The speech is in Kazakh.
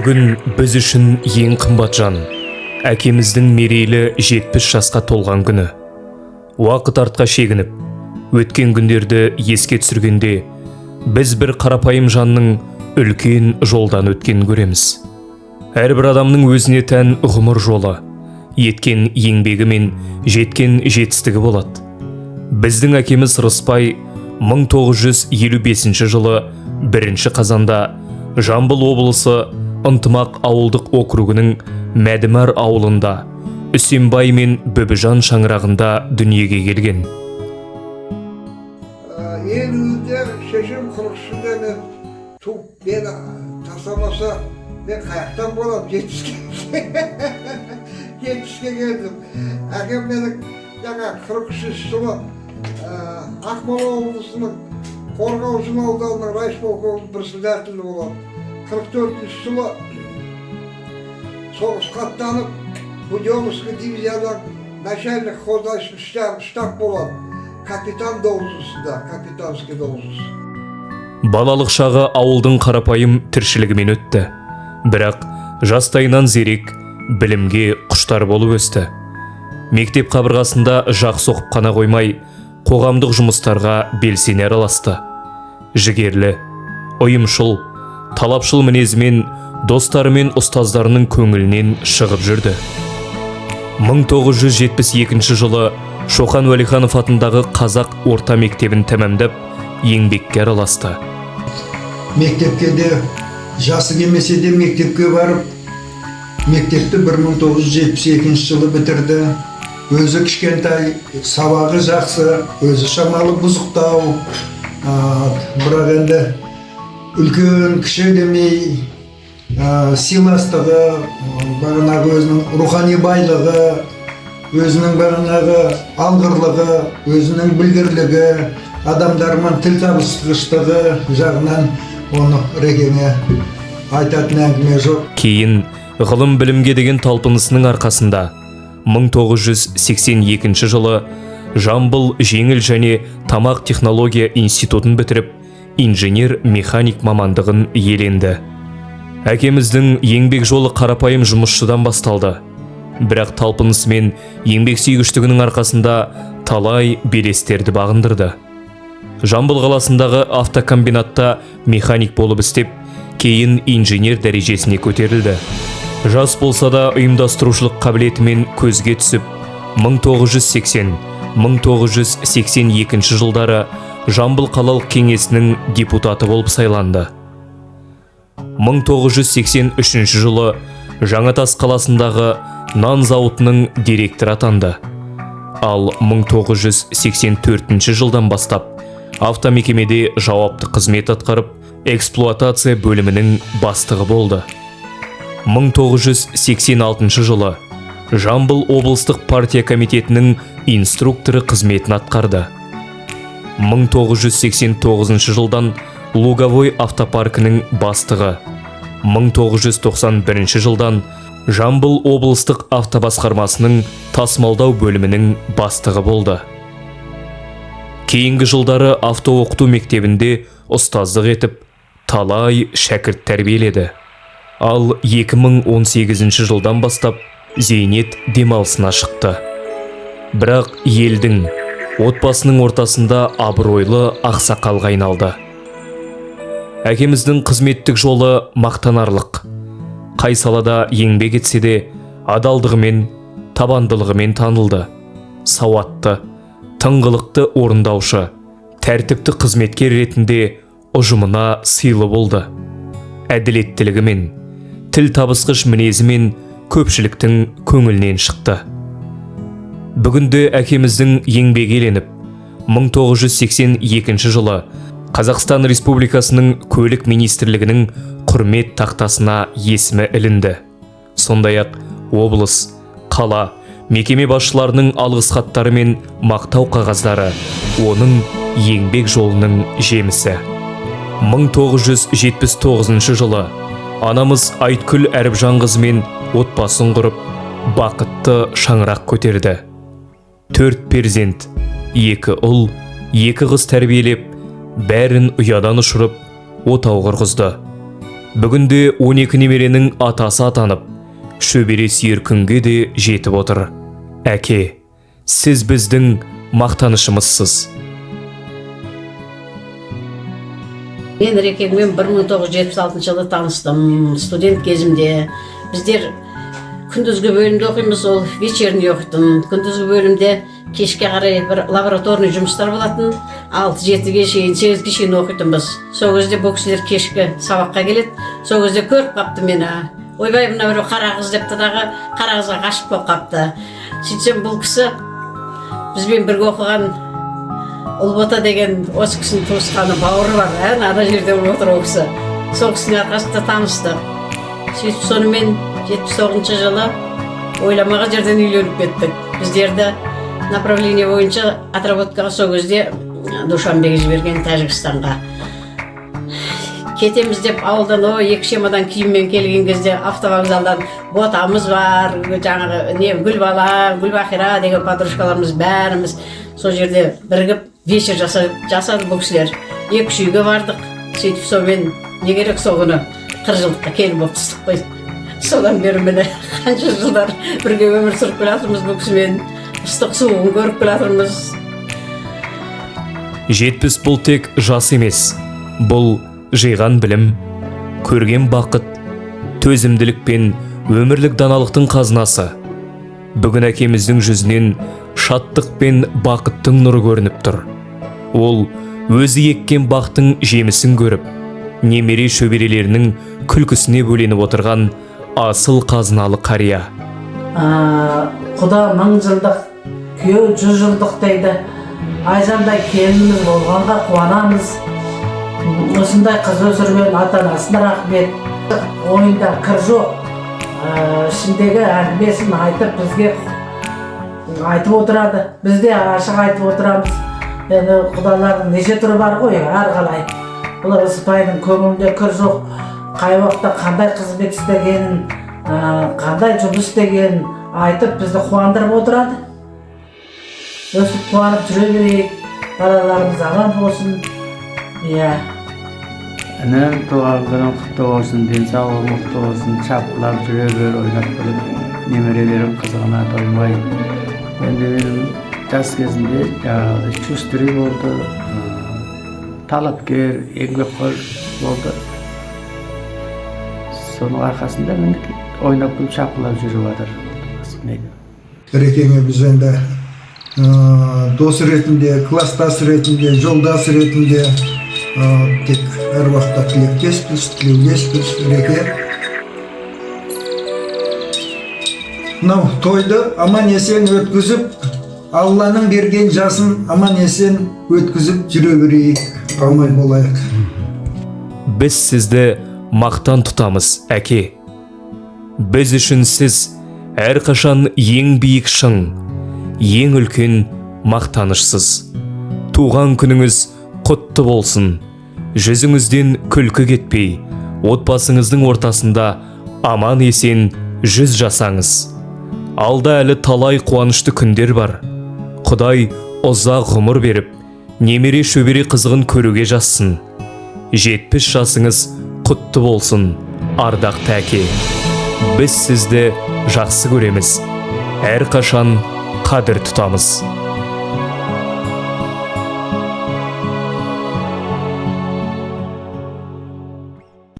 Бүгін біз үшін ең қымбат жан, әкеміздің мерейлі 70 жасқа толған күні. Уақыт артқа шегініп, өткен күндерді еске түсіргенде, біз бір қарапайым жанның үлкен жолдан өткен көреміз. Әрбір адамның өзіне тән ғұмыр жолы, еткен еңбегі мен жеткен жетістігі болады. Біздің әкеміз Рыспай 1955 жылы 1 қазанда Жамбыл облысы Ынтымақ ауылдық округінің Мәдімар ауылында Үсенбай мен Бөбіжан шаңырағында дүниеге келген. Елінде шешім құрықшында мен туып мені тастамаса, мен қаяқтан болам, 70-ке келдім. Әкем менің жаңа 43 жылы Ақмола облысының Қорғалжын ауданының райисполкомының председателі болады. 44 жылы соғысқа аттанып, Буденновский дивизиядан начальник хозяйственный штаб болады. Капитан должностында, капитанский должность. Балалық шағы ауылдың қарапайым тіршілігімен өтті. Бірақ жастайынан зерек, білімге құштар болып өсті. Мектеп қабырғасында жақсы оқып қана қоймай, қоғамдық жұмыстарға белсене араласты. Жігерлі, ұйымшыл, талапшыл мінезімен достары мен ұстаздарының көңілінен шығып жүрді. 1972 жылы Шоқан Уәлиханов атындағы Қазақ орта мектебін тәмамдап, еңбекке араласты. Мектепке де жасы келмесе де мектепке барып, мектепті 1972 жылы бітірді. Өзі кішкентай, сабағы жақсы, өзі шамалы бұзықтау, бірақ енді үлкен кіші демей, сыйластығы, бағанағы өзінің рухани байлығы, өзінің бағанағы алғырлығы, өзінің білгірлігі, адамдармен тіл табысқыштығы жағынан оны регене айтатын әңгіме жоқ. Кейін ғылым білімге деген талпынысының арқасында 1982 жылы Жамбыл жеңіл және тамақ технология институтын бітіріп, инженер-механик мамандығын иеленді. Әкеміздің еңбек жолы қарапайым жұмысшыдан басталды. Бірақ талпынысы мен еңбек сүйгіштігінің арқасында талай белестерді бағындырды. Жамбыл қаласындағы автокомбинатта механик болып істеп, кейін инженер дәрежесіне көтерілді. Жас болса да ұйымдастырушылық қабілетімен көзге түсіп, 1980-1982 жылдары Жамбыл қалалық кеңесінің депутаты болып сайланды. 1983 жылы Жаңатас қаласындағы нан зауытының директоры атанды. Ал 1984 жылдан бастап автомекемеде жауапты қызмет атқарып, эксплуатация бөлімінің бастығы болды. 1986 жылы Жамбыл облыстық партия комитетінің инструкторы қызметін атқарды. 1989 жылдан Луговой автопаркінің бастығы, 1991 жылдан Жамбыл облыстық автобасқармасының тасымалдау бөлімінің бастығы болды. Кейінгі жылдары автооқыту мектебінде ұстаздық етіп, талай шәкірт тәрбиеледі. Ал 2018 жылдан бастап зейнет демалысына шықты. Бірақ елдің, отбасының ортасында абыройлы ақсақалға айналды. Әкеміздің қызметтік жолы мақтанарлық. Қай салада еңбек етсе де, адалдығымен, табандылығымен танылды. Сауатты, тыңғылықты орындаушы, тәртіпті қызметкер ретінде ұжымына сыйлы болды. Әділеттілігімен, тіл табысқыш мінезімен көпшіліктің көңілінен шықты. Бүгінде әкеміздің еңбегі еленіп, 1982 жылы Қазақстан Республикасының көлік министрлігінің құрмет тақтасына есімі ілінді. Сондай-ақ облыс, қала, мекеме басшыларының алғыс хаттары мен мақтау қағаздары оның еңбек жолының жемісі. 1979 жылы анамыз Айткүл Әріпжанқызымен отбасын құрып, бақытты шаңырақ көтерді. 4 перзент, 2 ұл, 2 қыз тәрбиелеп, бәрін ұядан ұшырып, отау құрғызды. Бүгінде 12 немеренің атасы атанып, шөбере сүйер күнге де жетіп отыр. Әке, сіз біздің мақтанышымызсыз. Мен Рекеңмен 1976 жылы таныстым. Студент кезімде. Біздер күндізгі бөлімде оқимыз, ол вечерний оқитын. Күндізгі бөлімде кешке қарай бір лабораторный жұмыстар болатын. 6-7-ге шейін, 8-ге шейін оқитынбыз. Сол кезде бұл кісілер кешкі сабаққа келеді. Сол кезде көріп қапты мені. Ойбай, мына бір қара қыз депті дағы, қара қызға ғашық болып қапты. Сөйтсем бұл кісі бізбен бірге оқыған Ұлбота деген осы кісінің туысқаны бауыры бар, ана жерде отыр ол кісі. Сол кісінің арқасында таныстық. Сөйтіп сонымен 79 жылы ойламаған жерден үйленіп кеттік. Біздерді направление бойынша отработкаға сол кезде Душанбеге жіберген, Тәжікстанға. Кетеміз деп ауылдан 2 шемадан киіммен келген кезде автовокзалдан ботамыз бар, жаңағы Гүлбала, Гүлбахира деген подружкаларымыз бәріміз сол жерде бірігіп вечер жасады бұл кісілер. 2-3 үйге бардық. Сөйтіп сонымен не керек сол күні 40 жылдыққа келіп болып түстік қой. Содан бері міне қанша жылдар бірге өмір сүріп келе жатырмыз бұл кісімен. Ыстық суығын көріп келе жатырмыз. 70 бұл тек жас емес. Бұл жиған білім, көрген бақыт, төзімділік пен өмірлік даналықтың қазынасы. Бүгін әкеміздің жүзінен шаттық пен бақыттың нұры көрініп тұр. Ол өзі еккен бақтың жемісін көріп, немере шөберелерінің күлкісіне бөленіп отырған асыл қазыналы қария. Құда 1000 жылдық, күйеу 100 жылдық дейді. Айжандай келініміз болғанға қуанамыз. Осындай қыз өсірген ата-анасына рахмет. Ойында кір жоқ. Ішіндегі әңгімесін айтып бізге айтып отырады. Біз де ашық айтып отырамыз. Енді құдалардың неше түрі бар ғой, әрқалай. Бұлар сыпайының көңілінде кір жоқ. Қай уақытта қандай қызмет істегенін, қандай жұмыс істегенін айтып бізді қуандырып отырады. Өсіп қуанып жүре берейік. Балаларымыз аман болсын. Әнем туған күнің құтты болсын, денсаулығың мықты болсын, шапқылап жүре бер, ойнап біліп, немерелерім қызығына тоймай. Енді менің жас кезінде чувствері болды, талапкер, еңбекқор болды. Соның арқасында мен ойнап біліп, шапқылап жүріп жатыр. Рекеңе біз енді дос ретінде, класстас ретінде, жолдас ретінде тек әр уақытта тілектеспіз, тілеулеспіз, Реке. Мынау тойды аман-есен өткізіп, Алланың берген жасын аман-есен өткізіп жүре берейік, аман болайық. Біз сізді мақтан тұтамыз, әке. Біз үшін сіз әрқашан ең биік шың, ең үлкен мақтанышсыз. Туған күніңіз құтты болсын. Жүзіңізден күлкі кетпей, отбасыңыздың ортасында аман есен 100 жасаңыз. Алда әлі талай қуанышты күндер бар. Құдай ұзақ ғұмыр беріп, немере шөбере қызығын көруге жазсын. 70 жасыңыз құтты болсын, ардақты әке. Біз сізді жақсы көреміз. Әрқашан қадір тұтамыз.